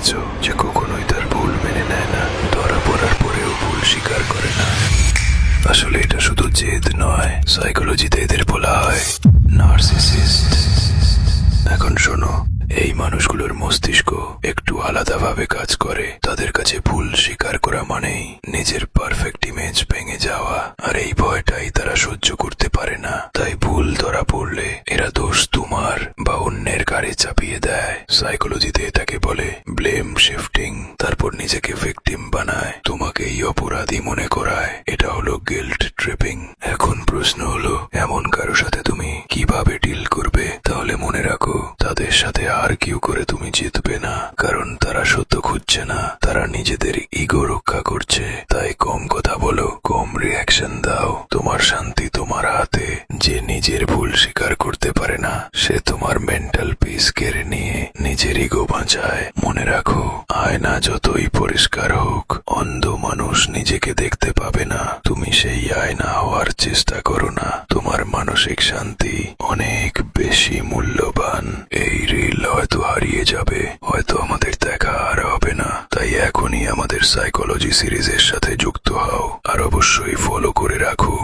দেখেছো যে কখনোই তার ভুল মেনে নেয় না, ধরা পড়ার পরেও ভুল স্বীকার করে না? আসলে এটা শুধু জেদ নয়, সাইকোলজিতে এদের বলা হয় নার্সিসিস্ট। এখন শোনো, এই মানুষগুলোর মস্তিষ্ক একটু আলাদাভাবে কাজ করে। তাদের কাছে ভুল স্বীকার করা মানেই নিজের পারফেক্ট ইমেজ ভেঙে যাওয়া, আর এই ভয়টাই তারা সহ্য করতে পারে না। তাই ভুল ধরা পড়লে এরা দোষ তোমার বা অন্যের ঘাড়ে চাপিয়ে দেয়। সাইকোলজিতে এটাকে বলে ব্লেম শিফটিং। তারপর নিজেকে ভিকটিম বানায়, তোমাকেই অপরাধী মনে করায়। এটা হলো গিল্ট ট্রিপিং। এখন প্রশ্ন হলো, এমন কারো সাথে তুমি কিভাবে ডিল করবে? তাহলে মনে রাখো, তাদের সাথে আর্কিউ করে তুমি জিতবে না, কারণ তারা সত্য খুঁজছে না, তারা নিজেদের ইগো রক্ষা করছে। তাই কম কথা বলো, কম রিয়াকশন দাও। তোমার শান্তি তোমার হাতে। যে নিজের ভুল স্বীকার করতে পারে না, সে তোমার মেন্টাল পিস কেড়ে নিয়ে নিজের ইগো বাঁচায়। মনে রাখো, আয়না যতই পরিষ্কার হোক, অন্ধ মানুষ নিজেকে দেখতে পাবে না। তুমি সেই আয়না হওয়ার চেষ্টা করো না। তোমার মানসিক শান্তি অনেক বেশি মূল্যবান। এই রিল হয়তো হারিয়ে যাবে, হয়তো আমাদের দেখা আর হবে না। তাই এখনই আমাদের সাইকোলজি সিরিজের সাথে যুক্ত হও, আর অবশ্যই ফলো করে রাখো।